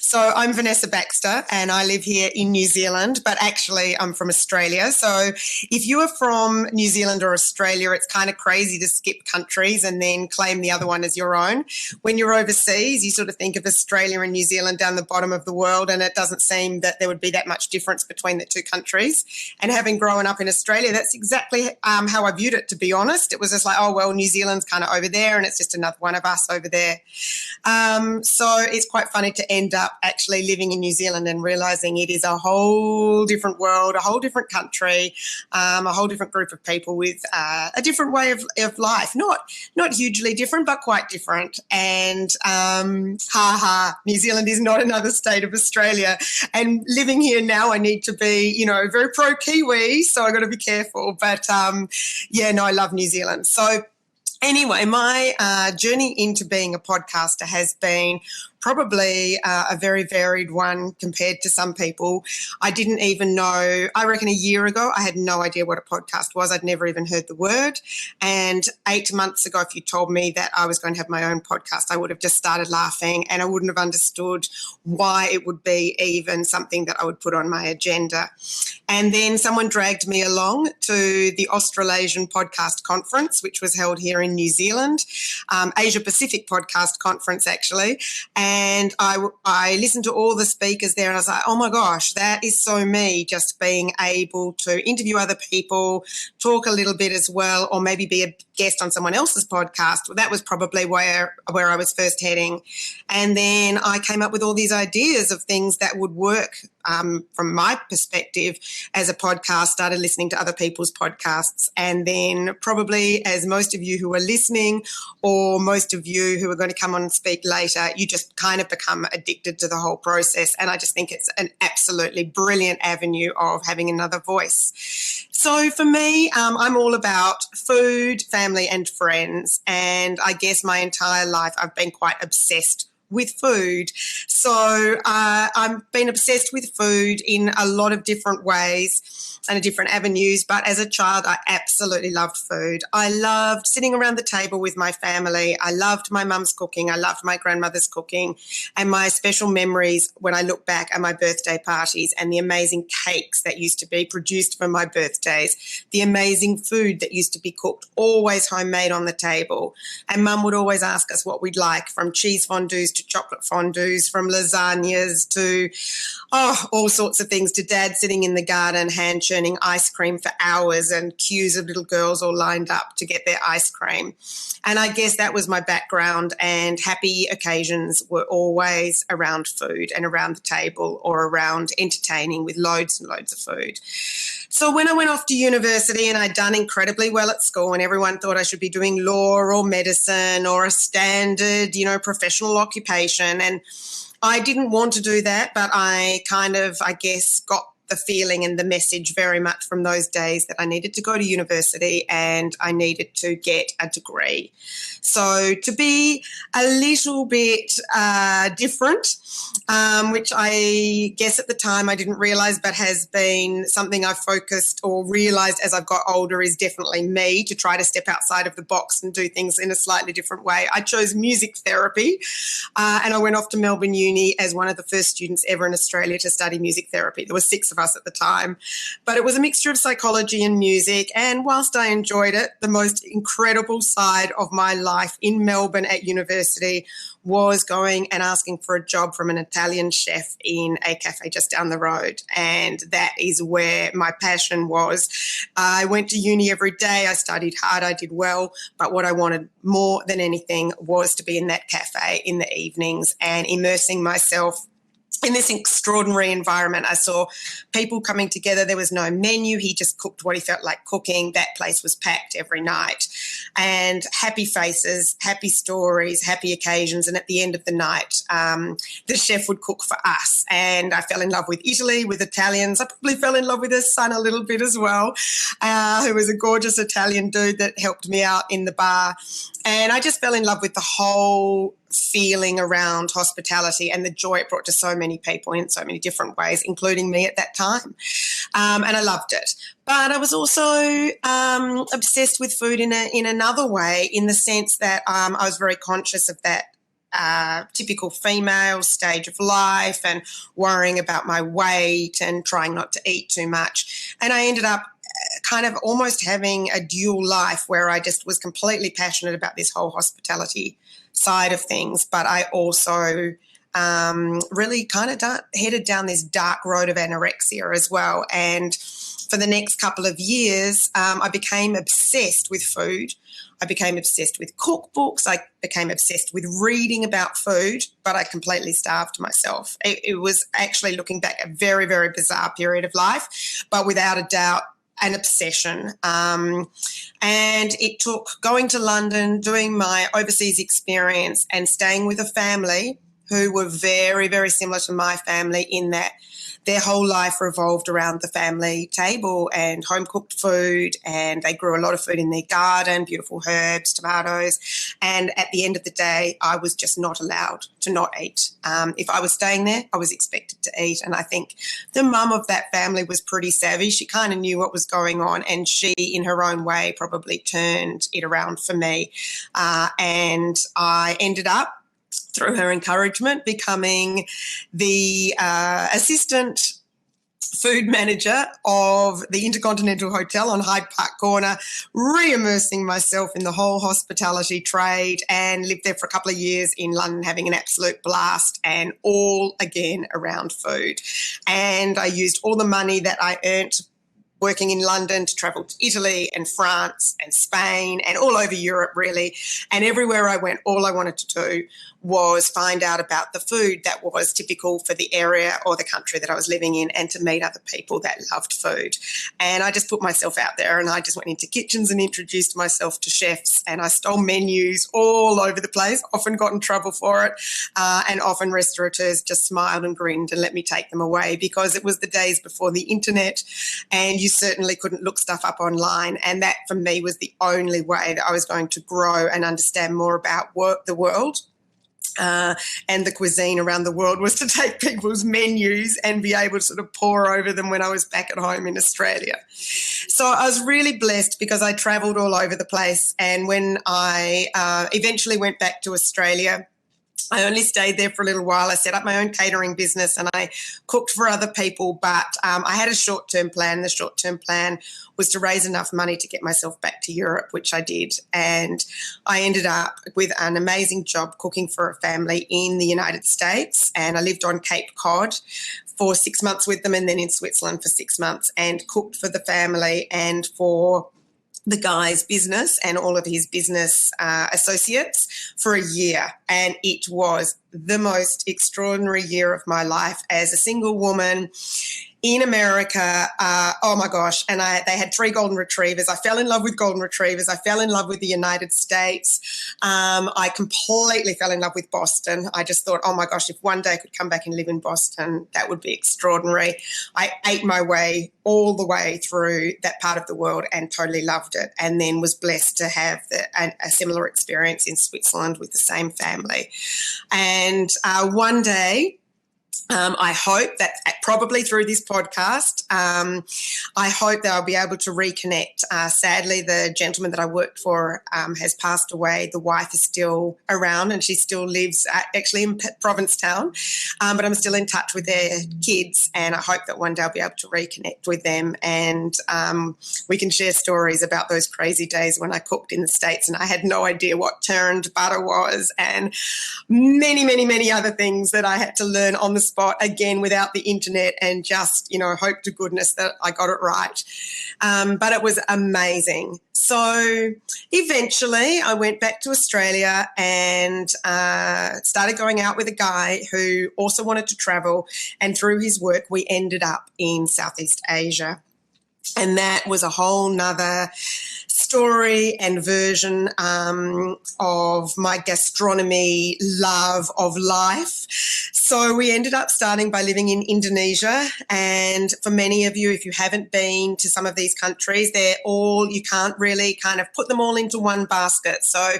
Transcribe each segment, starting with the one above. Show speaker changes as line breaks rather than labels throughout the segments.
So I'm Vanessa Baxter and I live here in New Zealand, but actually I'm from Australia. So if you are from New Zealand or Australia, it's kind of crazy to skip countries and then claim the other one as your own. When you're overseas, you sort of think of Australia and New Zealand down the bottom of the world, and it doesn't seem that there would be that much difference between the two countries. And having grown up in Australia, that's exactly how I viewed it, to be honest. It was just like, oh, well, New Zealand's kind of over there and it's just another one of us over there. So it's quite funny to end up actually living in New Zealand and realising it is a whole different world, a whole different country, a whole different group of people with a different way of life. Not hugely different, but quite different. And New Zealand is not another state of Australia. And living here now, I need to be, very pro-Kiwi, so I've got to be careful. But I love New Zealand. So anyway, my journey into being a podcaster has been probably a very varied one compared to some people. I didn't even know, I reckon a year ago, I had no idea what a podcast was. I'd never even heard the word. And 8 months ago, if you told me that I was going to have my own podcast, I would have just started laughing and I wouldn't have understood why it would be even something that I would put on my agenda. And then someone dragged me along to the Australasian Podcast Conference, which was held here in New Zealand, Asia Pacific Podcast Conference, actually. And I listened to all the speakers there and I was like, oh my gosh, that is so me, just being able to interview other people, talk a little bit as well, or maybe be a guest on someone else's podcast. Well, that was probably where I was first heading. And then I came up with all these ideas of things that would work from my perspective as a podcast, started listening to other people's podcasts. And then probably, as most of you who are listening or most of you who are going to come on and speak later, you just kind of become addicted to the whole process. And I just think it's an absolutely brilliant avenue of having another voice. So for me, I'm all about food, family and friends. And I guess my entire life I've been quite obsessed with food. So I've been obsessed with food in a lot of different ways and different avenues. But as a child, I absolutely loved food. I loved sitting around the table with my family. I loved my mum's cooking. I loved my grandmother's cooking. And my special memories when I look back at my birthday parties and the amazing cakes that used to be produced for my birthdays, the amazing food that used to be cooked, always homemade on the table. And mum would always ask us what we'd like, from cheese fondues to chocolate fondues, from lasagnas to all sorts of things, to dad sitting in the garden hand churning ice cream for hours and queues of little girls all lined up to get their ice cream. And I guess that was my background, and happy occasions were always around food and around the table or around entertaining with loads and loads of food. So when I went off to university and I'd done incredibly well at school and everyone thought I should be doing law or medicine or a standard, professional occupation, and I didn't want to do that, but I kind of, I guess, got the feeling and the message very much from those days that I needed to go to university and I needed to get a degree. So to be a little bit different, which I guess at the time I didn't realise, but has been something I've focused or realised as I've got older, is definitely me, to try to step outside of the box and do things in a slightly different way. I chose music therapy and I went off to Melbourne Uni as one of the first students ever in Australia to study music therapy. There were 6 of us at the time, but it was a mixture of psychology and music. And whilst I enjoyed it, the most incredible side of my life in Melbourne at university was going and asking for a job from an Italian chef in a cafe just down the road. And that is where my passion was. I went to uni every day. I studied hard. I did well. But what I wanted more than anything was to be in that cafe in the evenings and immersing myself in this extraordinary environment. I saw people coming together. There was no menu. He just cooked what he felt like cooking. That place was packed every night. And happy faces, happy stories, happy occasions. And at the end of the night, the chef would cook for us. And I fell in love with Italy, with Italians. I probably fell in love with his son a little bit as well, who was a gorgeous Italian dude that helped me out in the bar. And I just fell in love with the whole feeling around hospitality and the joy it brought to so many people in so many different ways, including me at that time. And I loved it. But I was also obsessed with food in another way, in the sense that I was very conscious of that typical female stage of life and worrying about my weight and trying not to eat too much. And I ended up kind of almost having a dual life where I just was completely passionate about this whole hospitality side of things, but I also really kind of headed down this dark road of anorexia as well. And for the next couple of years, I became obsessed with food. I became obsessed with cookbooks. I became obsessed with reading about food, but I completely starved myself. It was actually, looking back, a very, very bizarre period of life, but without a doubt, an obsession. And it took going to London, doing my overseas experience and staying with a family who were very, very similar to my family in that their whole life revolved around the family table and home-cooked food, and they grew a lot of food in their garden, beautiful herbs, tomatoes. And at the end of the day, I was just not allowed to not eat. If I was staying there, I was expected to eat. And I think the mum of that family was pretty savvy. She kind of knew what was going on, and she, in her own way, probably turned it around for me. And I ended up, through her encouragement, becoming the assistant food manager of the Intercontinental Hotel on Hyde Park Corner, re-immersing myself in the whole hospitality trade, and lived there for a couple of years in London, having an absolute blast, and all again around food. And I used all the money that I earned working in London to travel to Italy and France and Spain and all over Europe, really. And everywhere I went, all I wanted to do was find out about the food that was typical for the area or the country that I was living in, and to meet other people that loved food. And I just put myself out there, and I just went into kitchens and introduced myself to chefs, and I stole menus all over the place, often got in trouble for it, and often restaurateurs just smiled and grinned and let me take them away, because it was the days before the internet, and you certainly couldn't look stuff up online. And that, for me, was the only way that I was going to grow and understand more about the world. And the cuisine around the world, was to take people's menus and be able to sort of pour over them when I was back at home in Australia. So I was really blessed because I travelled all over the place. And when I eventually went back to Australia, I only stayed there for a little while. I set up my own catering business and I cooked for other people, but I had a short-term plan. The short-term plan was to raise enough money to get myself back to Europe, which I did. And I ended up with an amazing job cooking for a family in the United States, and I lived on Cape Cod for 6 months with them, and then in Switzerland for 6 months, and cooked for the family and for the guy's business and all of his business associates for a year. And it was the most extraordinary year of my life as a single woman in America. Oh my gosh. And they had 3 golden retrievers. I fell in love with golden retrievers. I fell in love with the United States. I completely fell in love with Boston. I just thought, oh my gosh, if one day I could come back and live in Boston, that would be extraordinary. I ate my way all the way through that part of the world and totally loved it. And then was blessed to have a similar experience in Switzerland with the same family. And one day, I hope that probably through this podcast, I hope that I'll be able to reconnect. Sadly, the gentleman that I worked for has passed away. The wife is still around and she still lives actually in Provincetown, but I'm still in touch with their kids, and I hope that one day I'll be able to reconnect with them and we can share stories about those crazy days when I cooked in the States and I had no idea what turned butter was, and many, many, many other things that I had to learn on the spot, again, without the internet, and just, hope to goodness that I got it right. But it was amazing. So eventually I went back to Australia and started going out with a guy who also wanted to travel, and through his work we ended up in Southeast Asia. And that was a whole nother story and version of my gastronomy love of life. So we ended up starting by living in Indonesia. And for many of you, if you haven't been to some of these countries, you can't really kind of put them all into one basket. So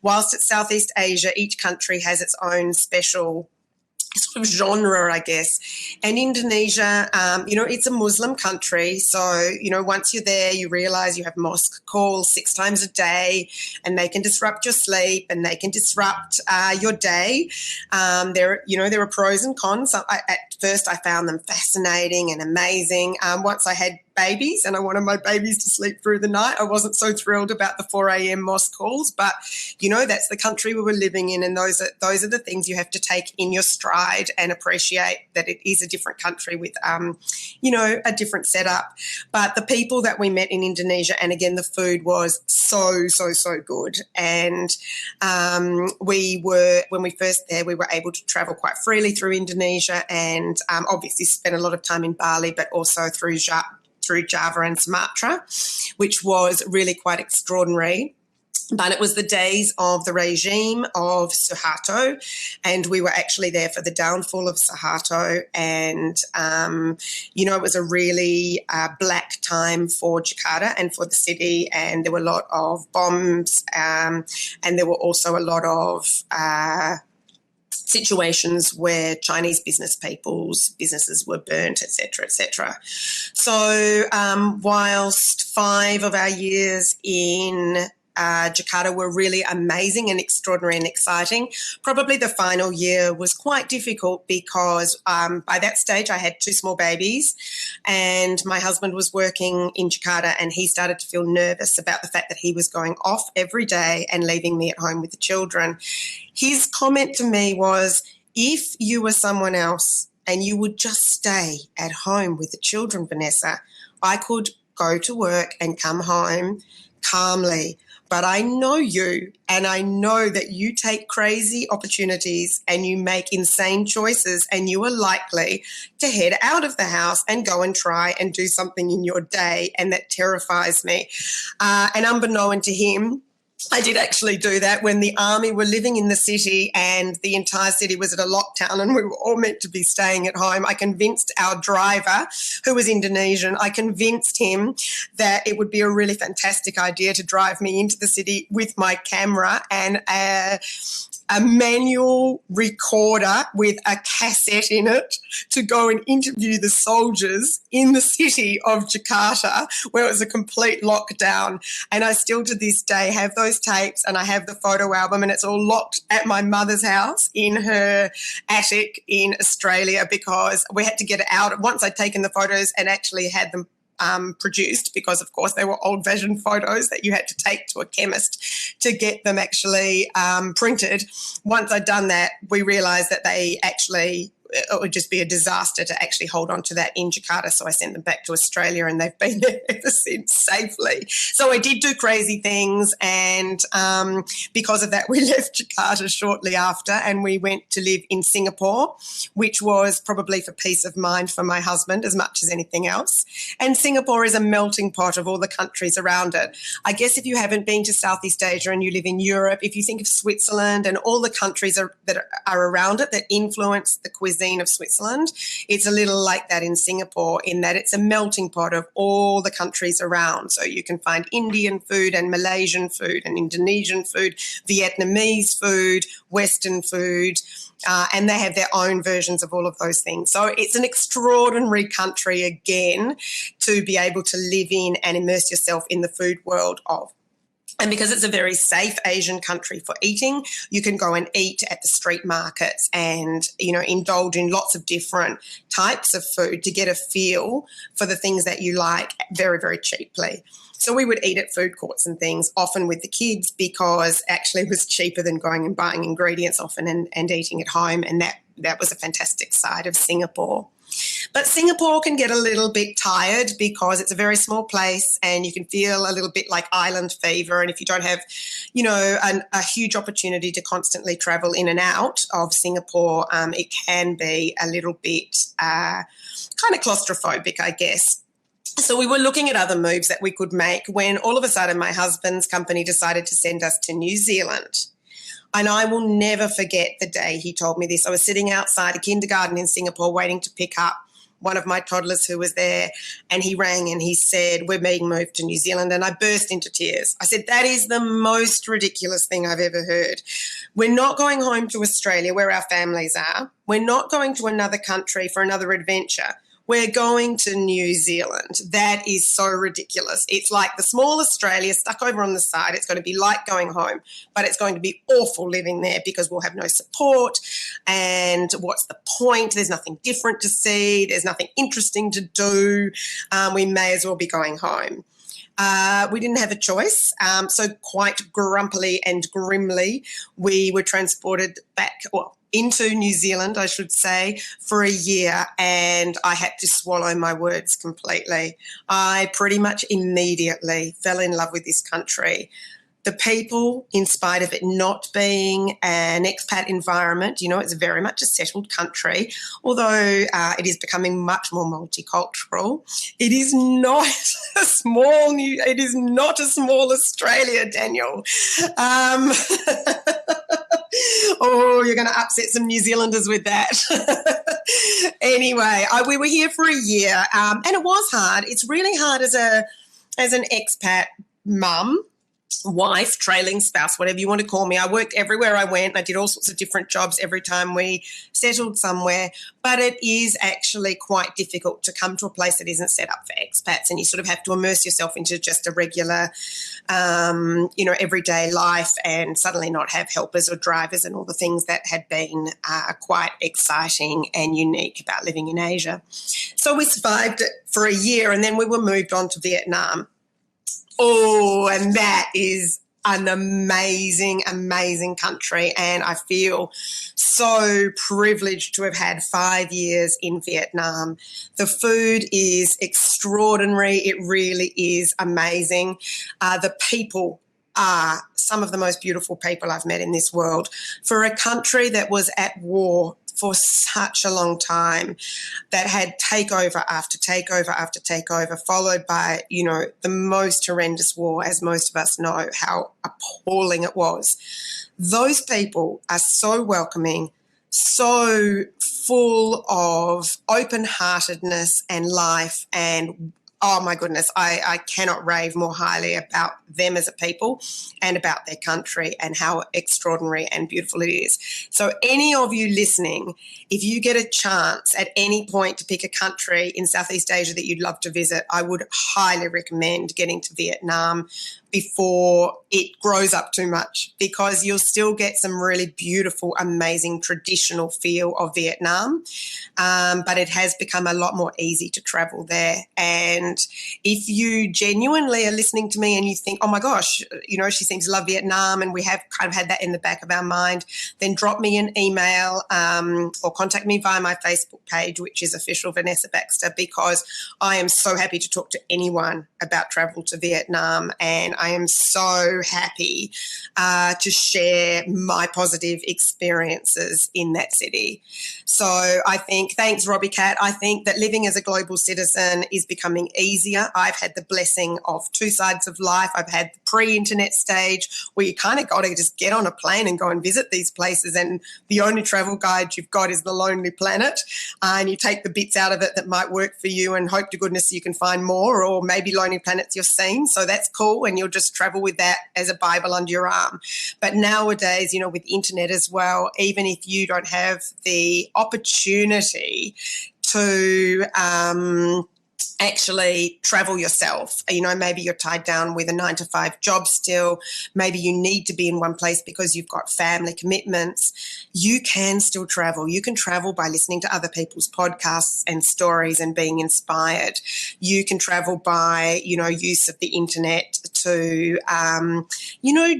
whilst it's Southeast Asia, each country has its own special sort of genre, I guess. And Indonesia, it's a Muslim country. So, once you're there, you realize you have mosque calls 6 times a day, and they can disrupt your sleep and they can disrupt your day. There are pros and cons. At first, I found them fascinating and amazing. Once I had babies and I wanted my babies to sleep through the night, I wasn't so thrilled about the 4 a.m. mosque calls, but that's the country we were living in, and those are the things you have to take in your stride and appreciate that it is a different country with a different setup. But the people that we met in Indonesia, and again the food was so good, and when we first there, we were able to travel quite freely through Indonesia, and obviously spent a lot of time in Bali, but also through Java and Sumatra, which was really quite extraordinary. But it was the days of the regime of Suharto, and we were actually there for the downfall of Suharto. And, it was a really black time for Jakarta and for the city, and there were a lot of bombs, and there were also a lot of situations where Chinese business people's businesses were burnt, et cetera. So whilst 5 of our years in Jakarta were really amazing and extraordinary and exciting, probably the final year was quite difficult because by that stage I had 2 small babies, and my husband was working in Jakarta, and he started to feel nervous about the fact that he was going off every day and leaving me at home with the children. His comment to me was, if you were someone else and you would just stay at home with the children, Vanessa, I could go to work and come home calmly. But I know you, and I know that you take crazy opportunities and you make insane choices, and you are likely to head out of the house and go and try and do something in your day, and that terrifies me. And unbeknown to him, I did actually do that when the army were living in the city and the entire city was at a lockdown and we were all meant to be staying at home. I convinced our driver, who was Indonesian, I convinced him that it would be a really fantastic idea to drive me into the city with my camera and a manual recorder with a cassette in it to go and interview the soldiers in the city of Jakarta, where it was a complete lockdown. And I still to this day have those tapes, and I have the photo album, and it's all locked at my mother's house in her attic in Australia, because we had to get it out once I'd taken the photos and actually had them produced, because of course they were old-fashioned photos that you had to take to a chemist to get them actually printed. Once I'd done that, we realised that it would just be a disaster to actually hold on to that in Jakarta. So I sent them back to Australia, and they've been there ever since safely. So I did do crazy things, and because of that, we left Jakarta shortly after, and we went to live in Singapore, which was probably for peace of mind for my husband as much as anything else. And Singapore is a melting pot of all the countries around it. I guess if you haven't been to Southeast Asia and you live in Europe, if you think of Switzerland and all the countries that are around it that influence the cuisine of Switzerland, it's a little like that in Singapore, in that it's a melting pot of all the countries around. So you can find Indian food and Malaysian food and Indonesian food, Vietnamese food, Western food, and they have their own versions of all of those things. So it's an extraordinary country, again, to be able to live in and immerse yourself in the food world of. And because it's a very safe Asian country for eating, you can go and eat at the street markets and, indulge in lots of different types of food to get a feel for the things that you like very, very cheaply. So we would eat at food courts and things, often with the kids, because actually it was cheaper than going and buying ingredients often and eating at home. And that was a fantastic side of Singapore. But Singapore can get a little bit tired because it's a very small place, and you can feel a little bit like island fever. And if you don't have, a huge opportunity to constantly travel in and out of Singapore, it can be a little bit kind of claustrophobic, I guess. So we were looking at other moves that we could make when all of a sudden my husband's company decided to send us to New Zealand. And I will never forget the day he told me this. I was sitting outside a kindergarten in Singapore waiting to pick up one of my toddlers who was there, and he rang and he said, we're being moved to New Zealand. And I burst into tears. I said, that is the most ridiculous thing I've ever heard. We're not going home to Australia where our families are. We're not going to another country for another adventure. We're going to New Zealand. That is so ridiculous. It's like the small Australia stuck over on the side. It's going to be like going home, but it's going to be awful living there because we'll have no support. And what's the point? There's nothing different to see. There's nothing interesting to do. We may as well be going home. We didn't have a choice. So quite grumpily and grimly, we were transported back, into New Zealand, I should say, for a year, and I had to swallow my words completely. I pretty much immediately fell in love with this country. The people, in spite of it not being an expat environment, it's very much a settled country, although it is becoming much more multicultural. It is not it is not a small Australia, Daniel. Oh, you're going to upset some New Zealanders with that. Anyway, we were here for a year, and it was hard. It's really hard as an expat mum, wife, trailing spouse, whatever you want to call me. I worked everywhere I went. I did all sorts of different jobs every time we settled somewhere. But it is actually quite difficult to come to a place that isn't set up for expats, and you sort of have to immerse yourself into just a regular, everyday life, and suddenly not have helpers or drivers and all the things that had been quite exciting and unique about living in Asia. So we survived it for a year, and then we were moved on to Vietnam. Oh, and that is an amazing, amazing country. And I feel so privileged to have had 5 years in Vietnam. The food is extraordinary. It really is amazing. The people are some of the most beautiful people I've met in this world. For a country that was at war for such a long time, that had takeover after takeover after takeover, followed by, the most horrendous war, as most of us know how appalling it was. Those people are so welcoming, so full of open-heartedness and life, and oh my goodness, I cannot rave more highly about them as a people and about their country and how extraordinary and beautiful it is. So any of you listening, if you get a chance at any point to pick a country in Southeast Asia that you'd love to visit, I would highly recommend getting to Vietnam before it grows up too much, because you'll still get some really beautiful, amazing traditional feel of Vietnam, but it has become a lot more easy to travel there. And if you genuinely are listening to me and you think, oh my gosh, she seems to love Vietnam, and we have kind of had that in the back of our mind, then drop me an email or contact me via my Facebook page, which is official Vanessa Baxter, because I am so happy to talk to anyone about travel to Vietnam, and I am so happy to share my positive experiences in that city. So I think, thanks, Robbie Cat, I think that living as a global citizen is becoming easier. I've had the blessing of two sides of life. I've had the pre-internet stage where you kind of got to just get on a plane and go and visit these places, and the only travel guide you've got is The Lonely Planet, and you take the bits out of it that might work for you and hope to goodness you can find more, or maybe Lonely Planet's your scene, so that's cool, and you'll just travel with that as a Bible under your arm. But nowadays, with the internet as well, even if you don't have the opportunity to actually travel yourself. Maybe you're tied down with a 9-to-5 job still. Maybe you need to be in one place because you've got family commitments. You can still travel. You can travel by listening to other people's podcasts and stories and being inspired. You can travel by, use of the internet to,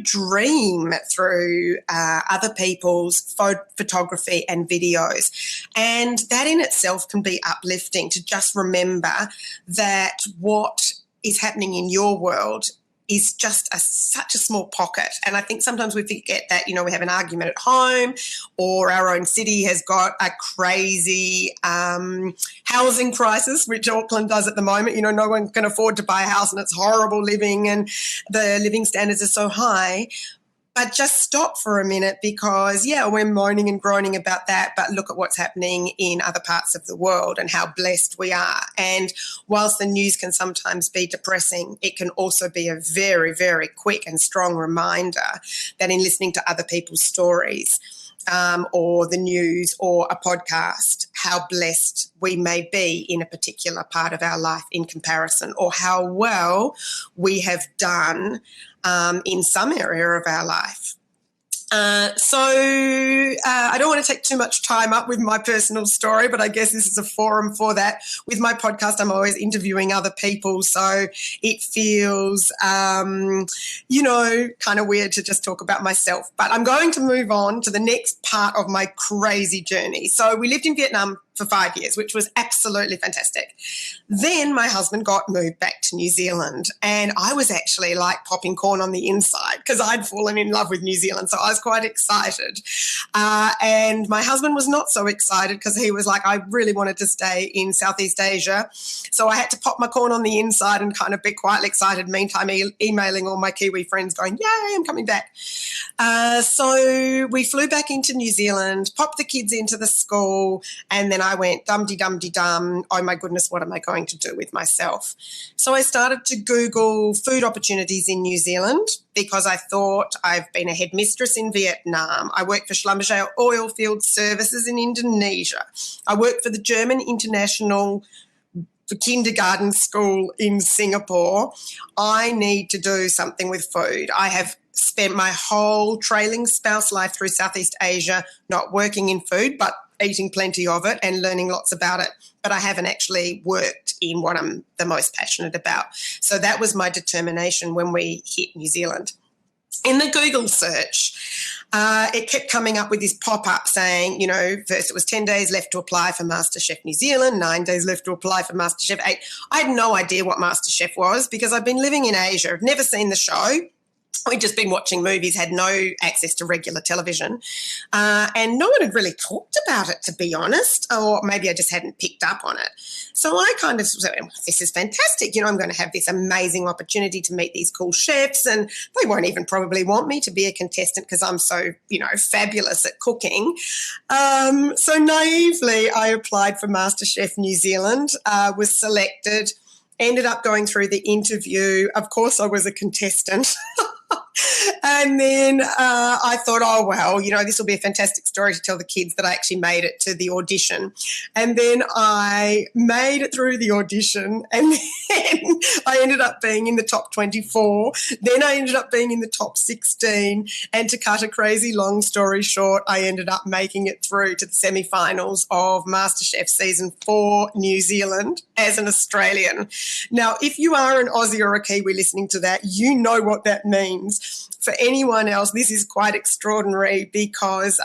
dream through other people's photography and videos. And that in itself can be uplifting, to just remember that what is happening in your world is just such a small pocket. And I think sometimes we forget that, we have an argument at home, or our own city has got a crazy housing crisis, which Auckland does at the moment. No one can afford to buy a house, and it's horrible living, and the living standards are so high. But just stop for a minute because, yeah, we're moaning and groaning about that, but look at what's happening in other parts of the world and how blessed we are. And whilst the news can sometimes be depressing, it can also be a very, very quick and strong reminder that in listening to other people's stories, or the news or a podcast, how blessed we may be in a particular part of our life in comparison, or how well we have done in some area of our life. I don't want to take too much time up with my personal story, but I guess this is a forum for that. With my podcast, I'm always interviewing other people, so it feels, kind of weird to just talk about myself. But I'm going to move on to the next part of my crazy journey. So we lived in Vietnam for 5 years, which was absolutely fantastic. Then my husband got moved back to New Zealand, and I was actually like popping corn on the inside because I'd fallen in love with New Zealand, so I was quite excited. And my husband was not so excited because he was like, I really wanted to stay in Southeast Asia. So I had to pop my corn on the inside and kind of be quietly excited, meantime emailing all my Kiwi friends going, yay, I'm coming back. So we flew back into New Zealand, popped the kids into the school, and then I went dum-de-dum-de-dum, oh my goodness, what am I going to do with myself? So I started to Google food opportunities in New Zealand because I thought I've been a headmistress in Vietnam. I worked for Schlumberger Oilfield Services in Indonesia. I worked for the German International Kindergarten School in Singapore. I need to do something with food. I have spent my whole trailing spouse life through Southeast Asia not working in food, but eating plenty of it and learning lots about it. But I haven't actually worked in what I'm the most passionate about. So that was my determination when we hit New Zealand. In the Google search, it kept coming up with this pop-up saying, first it was 10 days left to apply for MasterChef New Zealand, 9 days left to apply for MasterChef 8. I had no idea what MasterChef was because I've been living in Asia. I've never seen the show. We'd just been watching movies, had no access to regular television, and no one had really talked about it, to be honest, or maybe I just hadn't picked up on it. So I kind of said, this is fantastic. I'm going to have this amazing opportunity to meet these cool chefs, and they won't even probably want me to be a contestant because I'm so, fabulous at cooking. So naively, I applied for MasterChef New Zealand, was selected, ended up going through the interview. Of course, I was a contestant. And then I thought, oh, well, this will be a fantastic story to tell the kids that I actually made it to the audition. And then I made it through the audition, and then I ended up being in the top 24. Then I ended up being in the top 16. And to cut a crazy long story short, I ended up making it through to the semi-finals of MasterChef Season 4 New Zealand as an Australian. Now, if you are an Aussie or a Kiwi listening to that, you know what that means. For anyone else, this is quite extraordinary because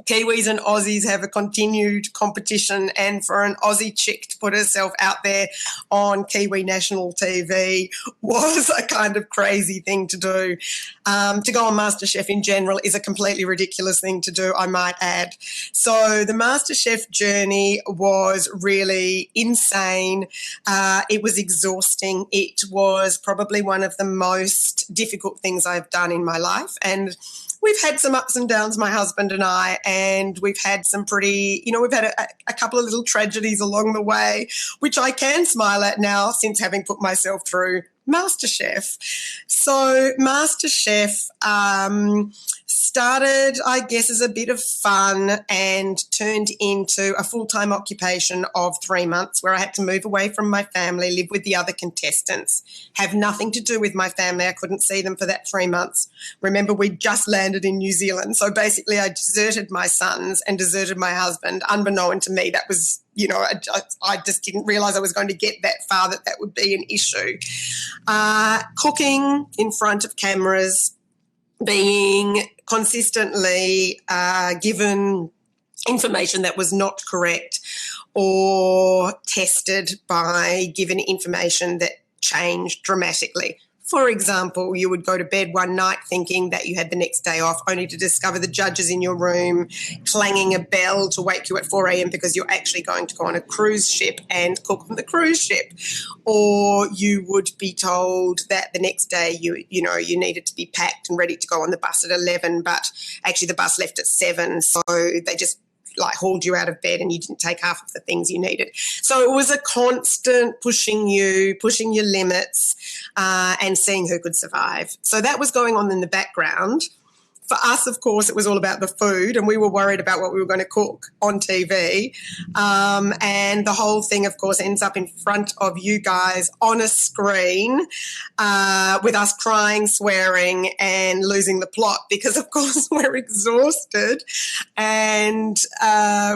Kiwis and Aussies have a continued competition, and for an Aussie chick to put herself out there on Kiwi national TV was a kind of crazy thing to do. To go on MasterChef in general is a completely ridiculous thing to do, I might add. So the MasterChef journey was really insane. It was exhausting. It was probably one of the most difficult things I've done in my life, and we've had some ups and downs, my husband and I, and we've had some pretty, we've had a couple of little tragedies along the way, which I can smile at now since having put myself through MasterChef. So MasterChef started, I guess, as a bit of fun and turned into a full-time occupation of 3 months where I had to move away from my family, live with the other contestants, have nothing to do with my family. I couldn't see them for that 3 months. Remember, we just landed in New Zealand. So basically I deserted my sons and deserted my husband. Unbeknown to me, that was, I just didn't realise I was going to get that far, that would be an issue. Cooking in front of cameras, being consistently given information that was not correct or tested by given information that changed dramatically For example, you would go to bed one night thinking that you had the next day off, only to discover the judges in your room clanging a bell to wake you at 4 a.m. because you're actually going to go on a cruise ship and cook on the cruise ship. Or you would be told that the next day you needed to be packed and ready to go on the bus at 11, but actually the bus left at 7, so they just hauled you out of bed and you didn't take half of the things you needed. So it was a constant pushing your limits, and seeing who could survive. So that was going on in the background. For us, of course, it was all about the food, and we were worried about what we were going to cook on TV. And the whole thing, of course, ends up in front of you guys on a screen, with us crying, swearing, and losing the plot because, of course, we're exhausted and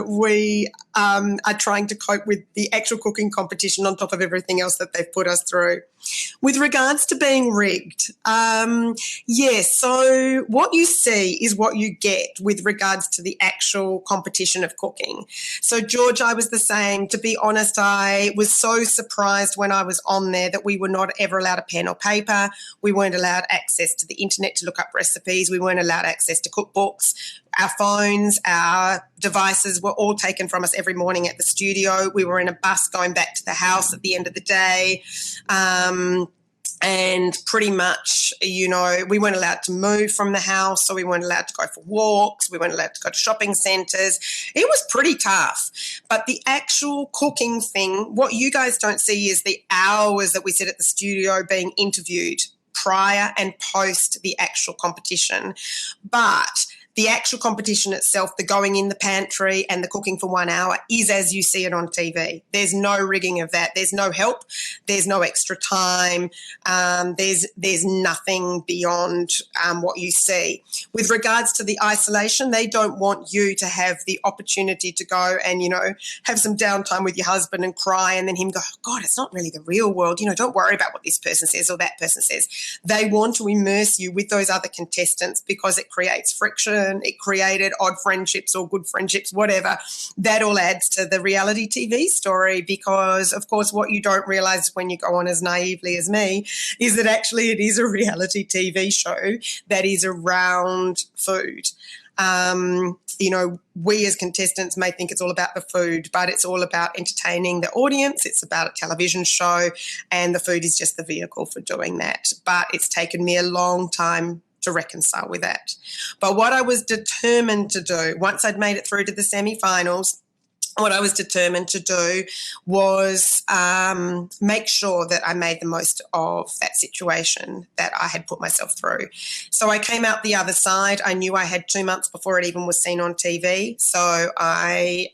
we are trying to cope with the actual cooking competition on top of everything else that they've put us through. With regards to being rigged, yes, so what you see is what you get with regards to the actual competition of cooking. So, George, I was the same. To be honest, I was so surprised when I was on there that we were not ever allowed a pen or paper. We weren't allowed access to the internet to look up recipes. We weren't allowed access to cookbooks. Our phones, our devices were all taken from us every morning at the studio. We were in a bus going back to the house at the end of the day. And pretty much, we weren't allowed to move from the house, so we weren't allowed to go for walks. We weren't allowed to go to shopping centres. It was pretty tough. But the actual cooking thing, what you guys don't see is the hours that we sit at the studio being interviewed prior and post the actual competition. But the actual competition itself, the going in the pantry and the cooking for 1 hour, is as you see it on TV. There's no rigging of that. There's no help. There's no extra time. There's nothing beyond what you see. With regards to the isolation, they don't want you to have the opportunity to go and, have some downtime with your husband and cry and then him go, oh, God, it's not really the real world. Don't worry about what this person says or that person says. They want to immerse you with those other contestants because it creates friction. It created odd friendships or good friendships, whatever. That all adds to the reality TV story because, of course, what you don't realise when you go on as naively as me is that actually it is a reality TV show that is around food. We as contestants may think it's all about the food, but it's all about entertaining the audience. It's about a television show, and the food is just the vehicle for doing that. But it's taken me a long time to reconcile with that. But what I was determined to do, once I'd made it through to the semi-finals, what I was determined to do was make sure that I made the most of that situation that I had put myself through. So I came out the other side. I knew I had 2 months before it even was seen on TV. So I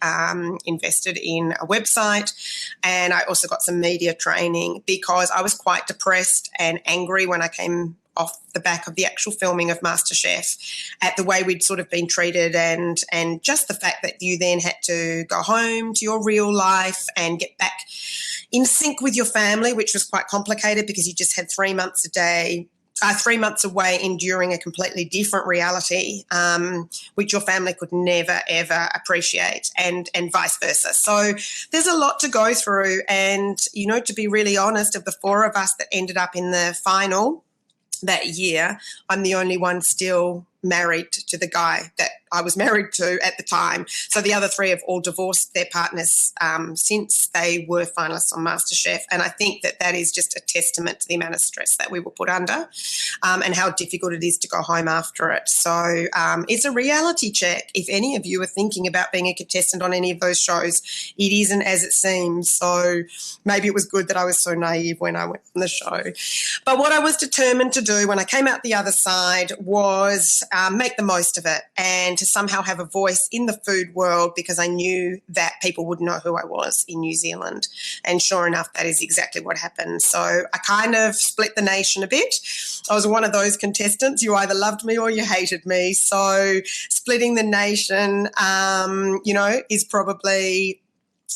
invested in a website, and I also got some media training because I was quite depressed and angry when I came off the back of the actual filming of MasterChef at the way we'd sort of been treated and just the fact that you then had to go home to your real life and get back in sync with your family, which was quite complicated because you just had 3 months 3 months away enduring a completely different reality, which your family could never, ever appreciate and vice versa. So there's a lot to go through. And, to be really honest, of the 4 of us that ended up in the final that year, I'm the only one still married to the guy that I was married to at the time. So the other 3 have all divorced their partners since they were finalists on MasterChef. And I think that is just a testament to the amount of stress that we were put under and how difficult it is to go home after it. So it's a reality check. If any of you are thinking about being a contestant on any of those shows, it isn't as it seems. So maybe it was good that I was so naive when I went on the show. But what I was determined to do when I came out the other side was make the most of it and to somehow have a voice in the food world because I knew that people would know who I was in New Zealand. And sure enough, that is exactly what happened. So I kind of split the nation a bit. I was one of those contestants. You either loved me or you hated me. So splitting the nation, is probably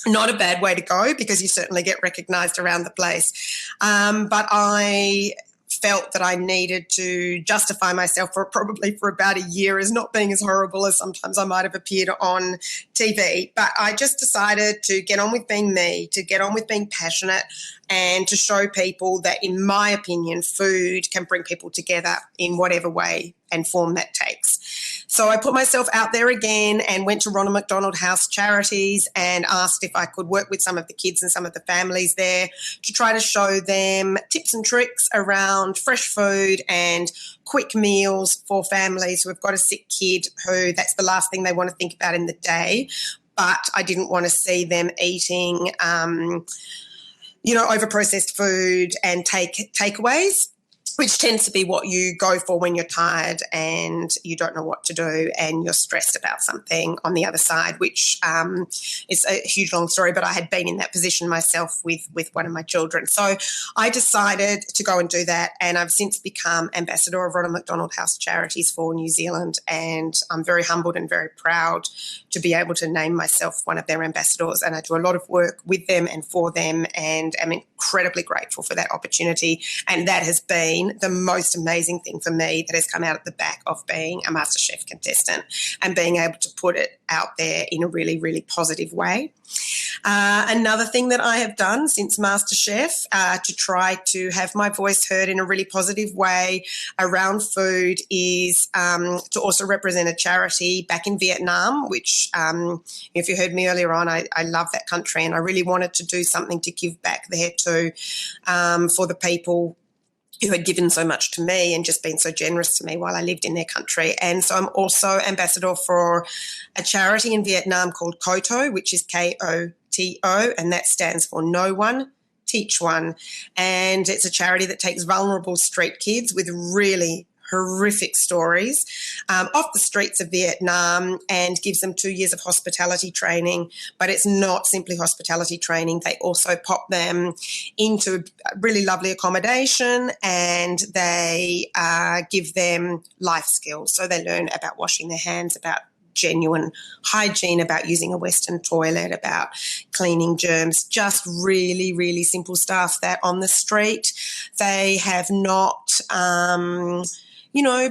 not a bad way to go because you certainly get recognised around the place. But I felt that I needed to justify myself probably for about a year as not being as horrible as sometimes I might have appeared on TV. But I just decided to get on with being me, to get on with being passionate, and to show people that, in my opinion, food can bring people together in whatever way and form that takes. So I put myself out there again and went to Ronald McDonald House Charities and asked if I could work with some of the kids and some of the families there to try to show them tips and tricks around fresh food and quick meals for families who have got a sick kid who that's the last thing they want to think about in the day. But I didn't want to see them eating over-processed food and takeaways, which tends to be what you go for when you're tired and you don't know what to do and you're stressed about something on the other side, which is a huge, long story, but I had been in that position myself with one of my children. So I decided to go and do that, and I've since become ambassador of Ronald McDonald House Charities for New Zealand, and I'm very humbled and very proud to be able to name myself one of their ambassadors, and I do a lot of work with them and for them, and am incredibly grateful for that opportunity. And that has been the most amazing thing for me that has come out at the back of being a MasterChef contestant and being able to put it out there in a really, really positive way. Another thing that I have done since MasterChef to try to have my voice heard in a really positive way around food is to also represent a charity back in Vietnam, which if you heard me earlier on, I love that country, and I really wanted to do something to give back there too for the people who had given so much to me and just been so generous to me while I lived in their country. And so I'm also ambassador for a charity in Vietnam called KOTO, which is KOTO, and that stands for No One, Teach One. And it's a charity that takes vulnerable street kids with really horrific stories off the streets of Vietnam and gives them 2 years of hospitality training. But it's not simply hospitality training. They also pop them into really lovely accommodation, and they give them life skills. So they learn about washing their hands, about genuine hygiene, about using a Western toilet, about cleaning germs, just really, really simple stuff that on the street they have not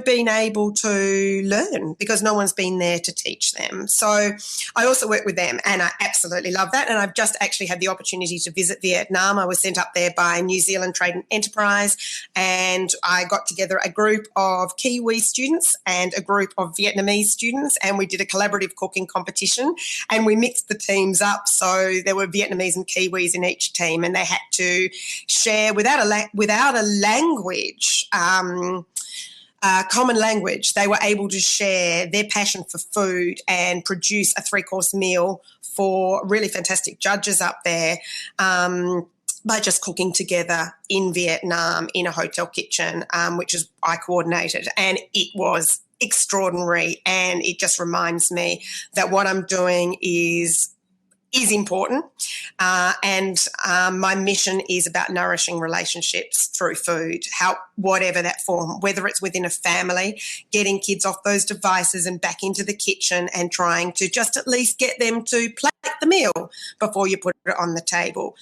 been able to learn because no one's been there to teach them. So I also work with them, and I absolutely love that. And I've just actually had the opportunity to visit Vietnam. I was sent up there by New Zealand Trade and Enterprise, and I got together a group of Kiwi students and a group of Vietnamese students, and we did a collaborative cooking competition, and we mixed the teams up. So there were Vietnamese and Kiwis in each team, and they had to share without a language, common language. They were able to share their passion for food and produce a 3-course meal for really fantastic judges up there by just cooking together in Vietnam in a hotel kitchen, which is I coordinated, and it was extraordinary. And it just reminds me that what I'm doing is important, and my mission is about nourishing relationships through food, whatever that form, whether it's within a family, getting kids off those devices and back into the kitchen and trying to just at least get them to plate the meal before you put it on the table.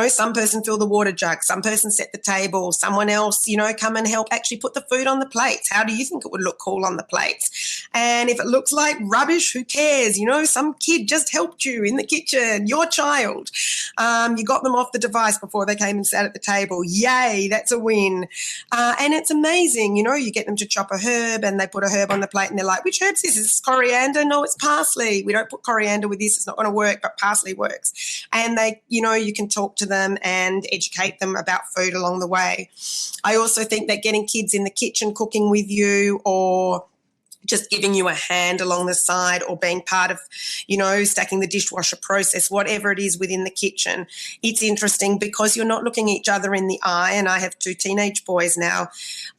Some person fill the water jug, some person set the table, someone else, come and help actually put the food on the plates. How do you think it would look cool on the plates? And if it looks like rubbish, who cares? Some kid just helped you in the kitchen, your child. You got them off the device before they came and sat at the table. Yay, that's a win. And it's amazing, you get them to chop a herb and they put a herb on the plate and they're like, which herb is this? Is this coriander? No, it's parsley. We don't put coriander with this. It's not going to work, but parsley works. And they, you can talk to them and educate them about food along the way. I also think that getting kids in the kitchen cooking with you, or just giving you a hand along the side, or being part of, stacking the dishwasher process, whatever it is within the kitchen. It's interesting because you're not looking each other in the eye, and I have 2 teenage boys now.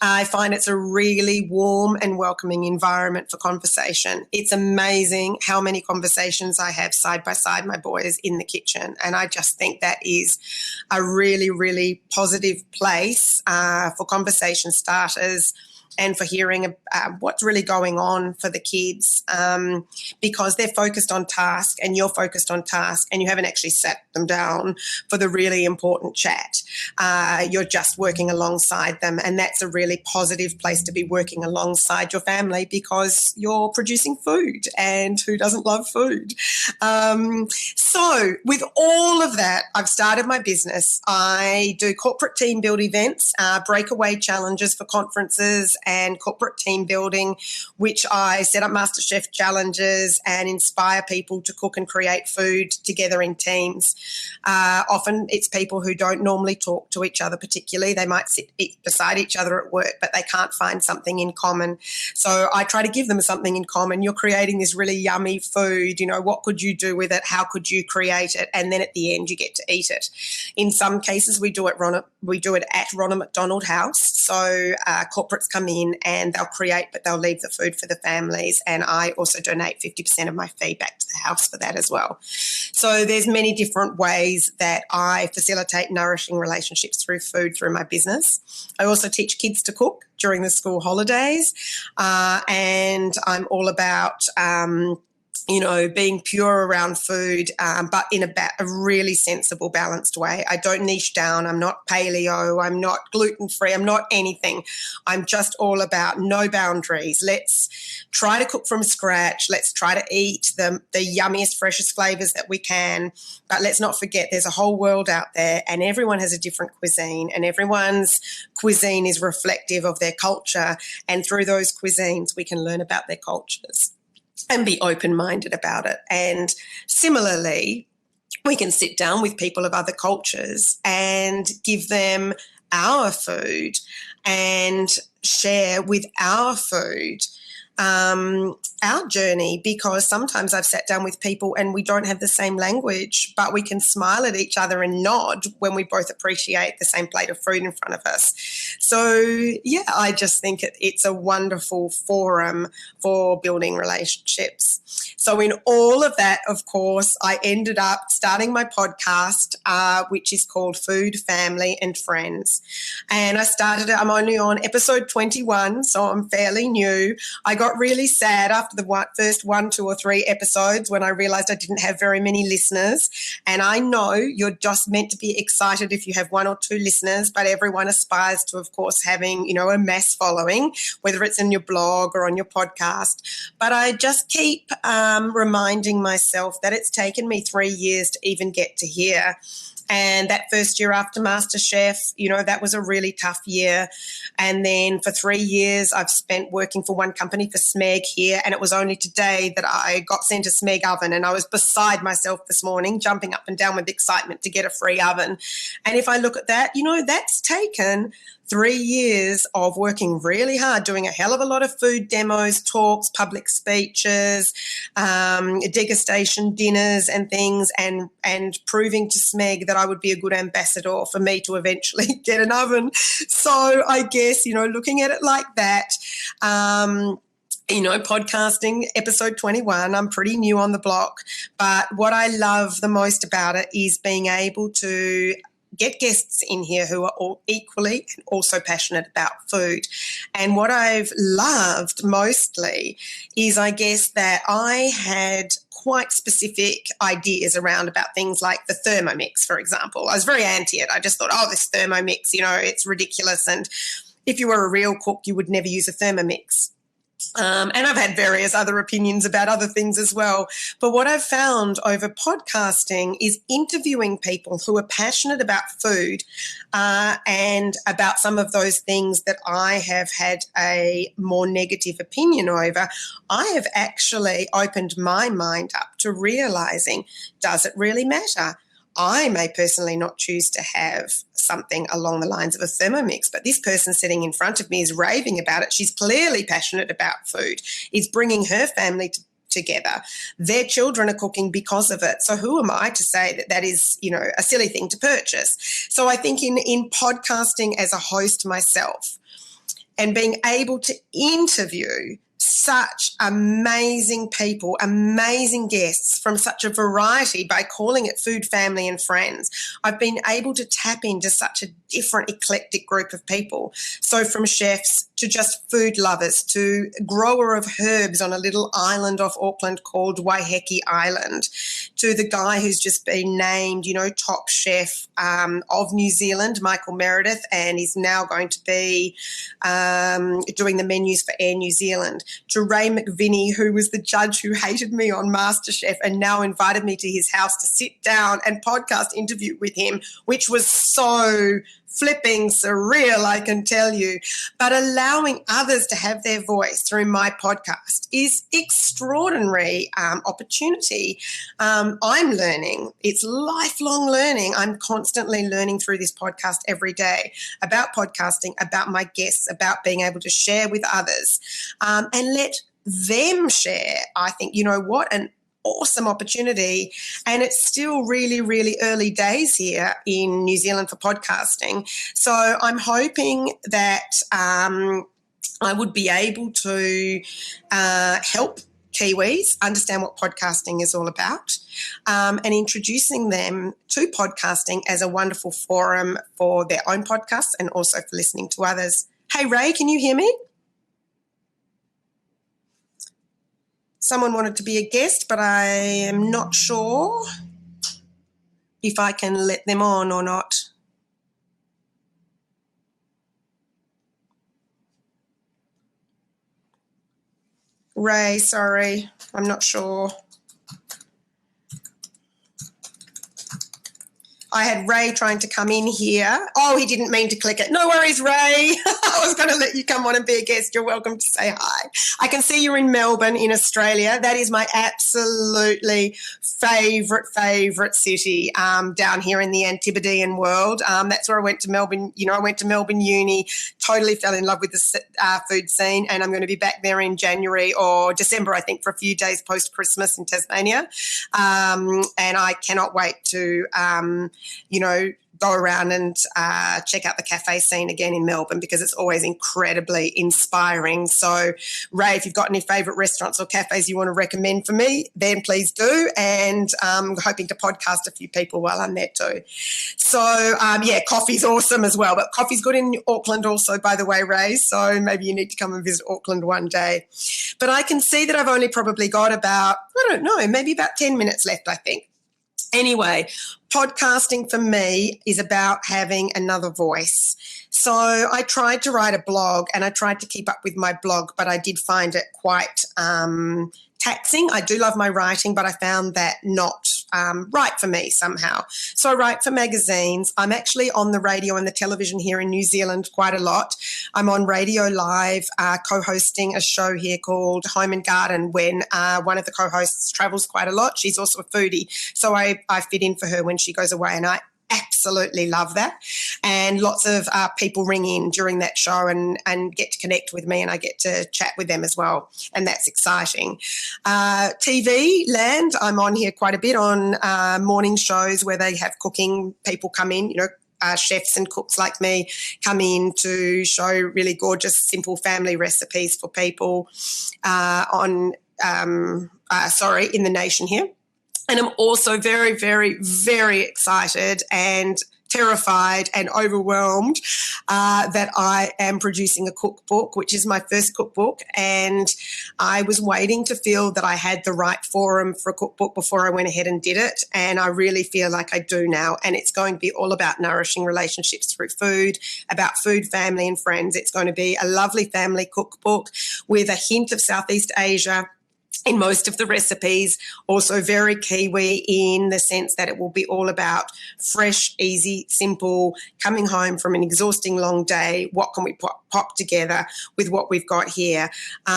I find it's a really warm and welcoming environment for conversation. It's amazing how many conversations I have side by side my boys in the kitchen, and I just think that is a really, really positive place for conversation starters and for hearing what's really going on for the kids, because they're focused on task and you're focused on task and you haven't actually sat them down for the really important chat. You're just working alongside them, and that's a really positive place to be, working alongside your family, because you're producing food, and who doesn't love food? So with all of that, I've started my business. I do corporate team build events, breakaway challenges for conferences and corporate team building, which I set up MasterChef challenges and inspire people to cook and create food together in teams. Often it's people who don't normally talk to each other particularly. They might sit beside each other at work, but they can't find something in common. So I try to give them something in common. You're creating this really yummy food. What could you do with it? How could you create it? And then at the end, you get to eat it. In some cases, we do it at Ronald McDonald House. So corporates come in and they'll create, but they'll leave the food for the families. And I also donate 50% of my fee back to the house for that as well. So there's many different ways that I facilitate nourishing relationships through food through my business. I also teach kids to cook during the school holidays, and I'm all about being pure around food, but in a really sensible, balanced way. I don't niche down. I'm not paleo. I'm not gluten-free. I'm not anything. I'm just all about no boundaries. Let's try to cook from scratch. Let's try to eat the yummiest, freshest flavors that we can. But let's not forget there's a whole world out there, and everyone has a different cuisine, and everyone's cuisine is reflective of their culture. And through those cuisines, we can learn about their cultures and be open-minded about it. And similarly, we can sit down with people of other cultures and give them our food and share with our food our journey, because sometimes I've sat down with people and we don't have the same language, but we can smile at each other and nod when we both appreciate the same plate of food in front of us. So, yeah, I just think it's a wonderful forum for building relationships. So in all of that, of course, I ended up starting my podcast, which is called Food, Family and Friends. And I started it, I'm only on episode 21, so I'm fairly new. I got really sad after the first 1, 2 or 3 episodes when I realized I didn't have very many listeners. And I know you're just meant to be excited if you have 1 or 2 listeners, but everyone aspires to, of course, having, a mass following, whether it's in your blog or on your podcast. But I just keep reminding myself that it's taken me 3 years to even get to here. And that first year after MasterChef, that was a really tough year. And then for 3 years, I've spent working for one company for Smeg here. And it was only today that I got sent a Smeg oven. And I was beside myself this morning, jumping up and down with excitement to get a free oven. And if I look at that, that's taken 3 years of working really hard, doing a hell of a lot of food demos, talks, public speeches, degustation dinners and things, and proving to Smeg that I would be a good ambassador for me to eventually get an oven. So I guess, looking at it like that, podcasting, episode 21, I'm pretty new on the block, but what I love the most about it is being able to get guests in here who are all equally and also passionate about food. And what I've loved mostly is, I guess, that I had quite specific ideas around about things like the Thermomix, for example. I was very anti it. I just thought, this Thermomix, it's ridiculous. And if you were a real cook, you would never use a Thermomix. And I've had various other opinions about other things as well. But what I've found over podcasting is interviewing people who are passionate about food and about some of those things that I have had a more negative opinion over. I have actually opened my mind up to realizing, does it really matter? I may personally not choose to have something along the lines of a Thermomix, but this person sitting in front of me is raving about it. She's clearly passionate about food. It's bringing her family together. Their children are cooking because of it. So who am I to say that that is, a silly thing to purchase? So I think in podcasting as a host myself and being able to interview such amazing people, amazing guests from such a variety by calling it Food, Family and Friends, I've been able to tap into such a different eclectic group of people. So from chefs to just food lovers to grower of herbs on a little island off Auckland called Waiheke Island, to the guy who's just been named, top chef of New Zealand, Michael Meredith, and he's now going to be doing the menus for Air New Zealand, to Ray McVinney, who was the judge who hated me on MasterChef and now invited me to his house to sit down and podcast interview with him, which was so flipping surreal, I can tell you. But allowing others to have their voice through my podcast is extraordinary opportunity. I'm learning. It's lifelong learning. I'm constantly learning through this podcast every day about podcasting, about my guests, about being able to share with others and let them share. I think, what an awesome opportunity, and it's still really, really early days here in New Zealand for podcasting. So I'm hoping that I would be able to help Kiwis understand what podcasting is all about, and introducing them to podcasting as a wonderful forum for their own podcasts and also for listening to others. Hey, Ray, can you hear me? Someone wanted to be a guest, but I am not sure if I can let them on or not. Ray, sorry, I'm not sure. I had Ray trying to come in here. Oh, he didn't mean to click it. No worries, Ray. I was going to let you come on and be a guest. You're welcome to say hi. I can see you're in Melbourne in Australia. That is my absolutely favourite city down here in the Antipodean world. That's where I went to Melbourne. I went to Melbourne Uni, totally fell in love with the food scene, and I'm going to be back there in January or December, I think, for a few days post-Christmas in Tasmania. And I cannot wait to go around and check out the cafe scene again in Melbourne, because it's always incredibly inspiring. So, Ray, if you've got any favourite restaurants or cafes you want to recommend for me, then please do. And I'm hoping to podcast a few people while I'm there too. So, coffee's awesome as well. But coffee's good in Auckland also, by the way, Ray. So maybe you need to come and visit Auckland one day. But I can see that I've only probably got about 10 minutes left, I think. Anyway, podcasting for me is about having another voice. So I tried to write a blog and I tried to keep up with my blog, but I did find it quite taxing. I do love my writing, but I found that not right for me somehow. So I write for magazines. I'm actually on the radio and the television here in New Zealand quite a lot. I'm on Radio Live, co-hosting a show here called Home and Garden, when one of the co-hosts travels quite a lot. She's also a foodie, so I fit in for her when she goes away, and I absolutely love that. And lots of people ring in during that show and get to connect with me, and I get to chat with them as well, and that's exciting. TV land, I'm on here quite a bit on morning shows where they have cooking people come in, chefs and cooks like me come in to show really gorgeous, simple family recipes for people in the nation here. And I'm also very, very, very excited and terrified and overwhelmed that I am producing a cookbook, which is my first cookbook. And I was waiting to feel that I had the right forum for a cookbook before I went ahead and did it. And I really feel like I do now. And it's going to be all about nourishing relationships through food, about food, family and friends. It's going to be a lovely family cookbook with a hint of Southeast Asia in most of the recipes, also very Kiwi in the sense that it will be all about fresh, easy, simple, coming home from an exhausting long day. What can we pop together with what we've got here?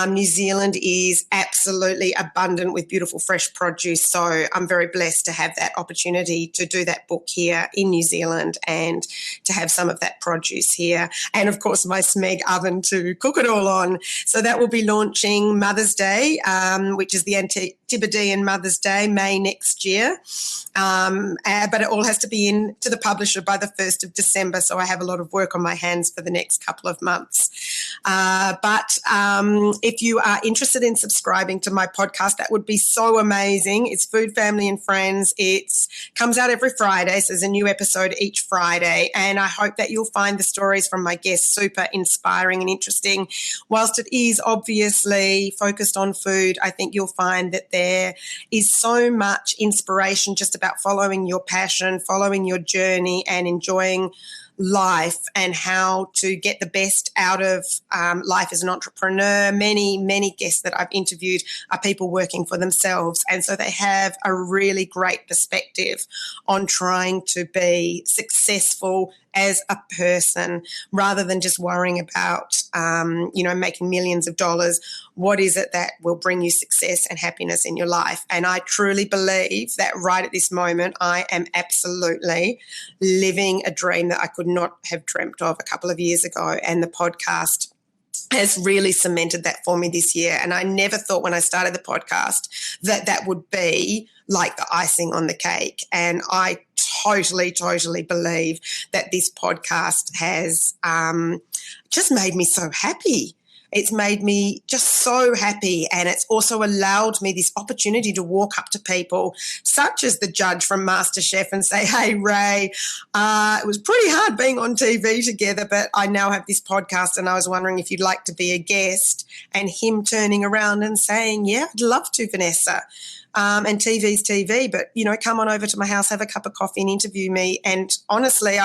New Zealand is absolutely abundant with beautiful fresh produce, so I'm very blessed to have that opportunity to do that book here in New Zealand and to have some of that produce here. And, of course, my smeg oven to cook it all on. So that will be launching Mother's Day, which is the Antipodean Mother's Day, May next year. But it all has to be in to the publisher by the 1st of December, so I have a lot of work on my hands for the next couple of months. But if you are interested in subscribing to my podcast, that would be so amazing. It's Food, Family and Friends. It comes out every Friday, so there's a new episode each Friday. And I hope that you'll find the stories from my guests super inspiring and interesting. Whilst it is obviously focused on food, I think you'll find that there is so much inspiration just about following your passion, following your journey and enjoying life and how to get the best out of life as an entrepreneur. Many guests that I've interviewed are people working for themselves, and so they have a really great perspective on trying to be successful as a person rather than just worrying about, making millions of dollars. What is it that will bring you success and happiness in your life? And I truly believe that right at this moment, I am absolutely living a dream that I could not have dreamt of a couple of years ago. And the podcast has really cemented that for me this year. And I never thought when I started the podcast that would be like the icing on the cake. And I totally believe that this podcast has just made me so happy. It's made me just so happy, and it's also allowed me this opportunity to walk up to people such as the judge from MasterChef and say, hey, Ray, it was pretty hard being on TV together, but I now have this podcast and I was wondering if you'd like to be a guest, and him turning around and saying, yeah, I'd love to, Vanessa. And TV's TV, but, come on over to my house, have a cup of coffee and interview me. And honestly,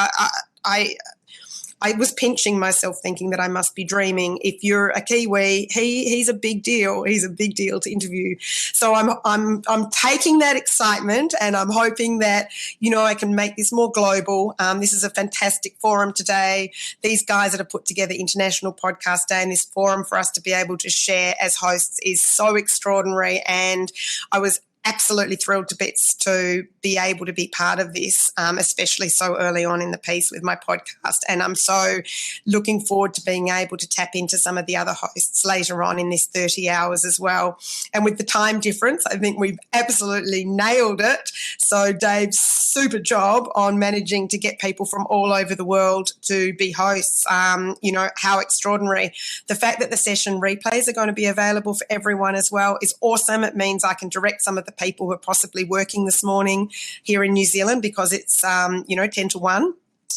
I was pinching myself thinking that I must be dreaming. If you're a Kiwi, he's a big deal. He's a big deal to interview. So I'm taking that excitement and I'm hoping that, I can make this more global. This is a fantastic forum today. These guys that have put together International Podcast Day and this forum for us to be able to share as hosts is so extraordinary. And I was absolutely thrilled to bits to be able to be part of this, especially so early on in the piece with my podcast. And I'm so looking forward to being able to tap into some of the other hosts later on in this 30 hours as well. And with the time difference, I think we've absolutely nailed it. So Dave's super job on managing to get people from all over the world to be hosts. How extraordinary. The fact that the session replays are going to be available for everyone as well is awesome. It means I can direct some of the people who are possibly working this morning here in New Zealand because it's, 10 to 1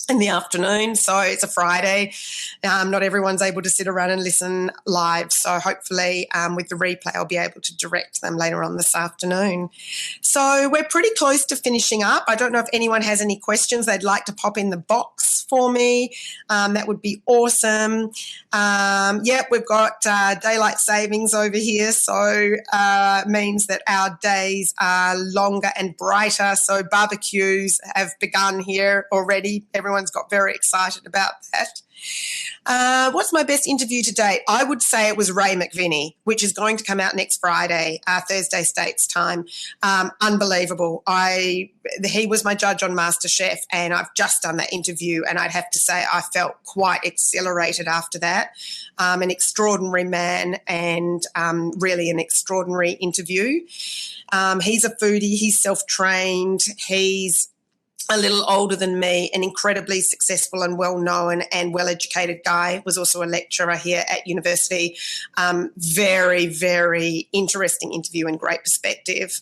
in the afternoon. So it's a Friday. Not everyone's able to sit around and listen live. So hopefully with the replay, I'll be able to direct them later on this afternoon. So we're pretty close to finishing up. I don't know if anyone has any questions they'd like to pop in the box for me. That would be awesome. We've got daylight savings over here. So means that our days are longer and brighter. So barbecues have begun here already. Everyone's got very excited about that. What's my best interview to date? I would say it was Ray McVinney, which is going to come out next Friday, Thursday States time. Unbelievable. He was my judge on MasterChef, and I've just done that interview, and I'd have to say I felt quite exhilarated after that. An extraordinary man and really an extraordinary interview. He's a foodie. He's self-trained. He's a little older than me, an incredibly successful and well-known and well-educated guy, was also a lecturer here at university. Very, very interesting interview and great perspective.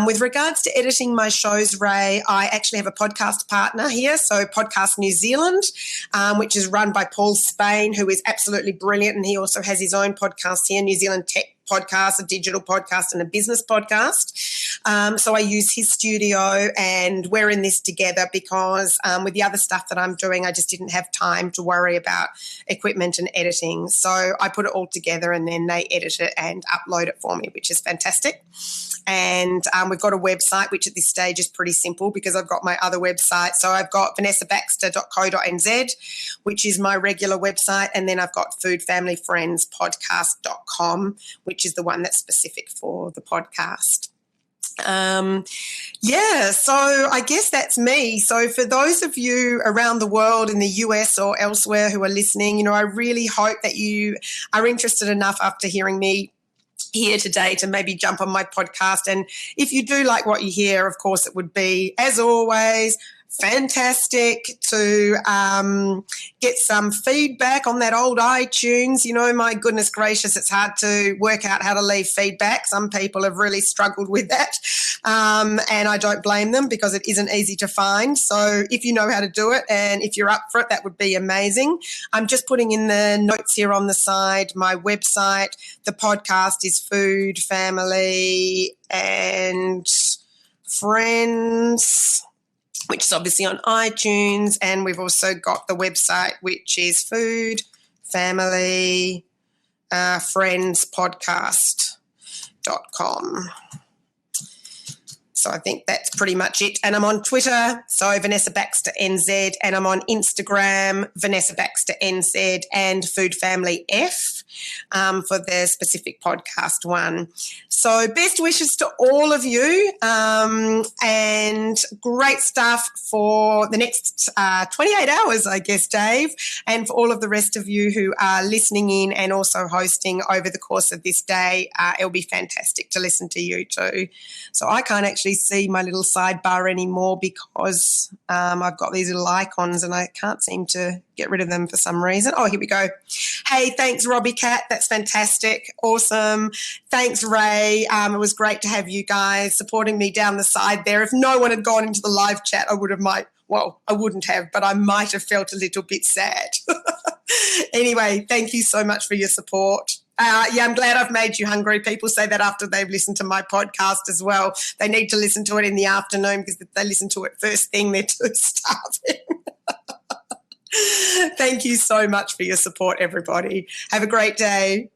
With regards to editing my shows, Ray, I actually have a podcast partner here, so Podcast New Zealand, which is run by Paul Spain, who is absolutely brilliant, and he also has his own podcast here, New Zealand Tech Podcast, a digital podcast and a business podcast. So I use his studio and we're in this together because with the other stuff that I'm doing, I just didn't have time to worry about equipment and editing. So I put it all together and then they edit it and upload it for me, which is fantastic. And we've got a website, which at this stage is pretty simple because I've got my other website. So I've got vanessabaxter.co.nz, which is my regular website. And then I've got foodfamilyfriendspodcast.com, which is the one that's specific for the podcast. So I guess that's me. So for those of you around the world in the US or elsewhere who are listening, I really hope that you are interested enough after hearing me here today to maybe jump on my podcast. And if you do like what you hear, of course, it would be, as always, fantastic to get some feedback on that old iTunes. You know, my goodness gracious, it's hard to work out how to leave feedback. Some people have really struggled with that, and I don't blame them because it isn't easy to find. So if you know how to do it and if you're up for it, that would be amazing. I'm just putting in the notes here on the side, my website. The podcast is Food, Family and Friends, which is obviously on iTunes, and we've also got the website, which is Food, Family, Friends Podcast.com. So I think that's pretty much it. And I'm on Twitter, so Vanessa Baxter NZ, and I'm on Instagram, Vanessa Baxter NZ, and Food Family F for the specific podcast one. So best wishes to all of you, and great stuff for the next 28 hours, I guess, Dave, and for all of the rest of you who are listening in and also hosting over the course of this day. It'll be fantastic to listen to you too. So I can't actually see my little sidebar anymore because I've got these little icons and I can't seem to get rid of them for some reason. Oh, here we go. Hey, thanks, Robbie Cat. That's fantastic. Awesome. Thanks, Ray. It was great to have you guys supporting me down the side there. If no one had gone into the live chat, I wouldn't have, but I might have felt a little bit sad. Anyway, thank you so much for your support. I'm glad I've made you hungry. People say that after they've listened to my podcast as well. They need to listen to it in the afternoon because if they listen to it first thing, they're too starving. Thank you so much for your support, everybody. Have a great day.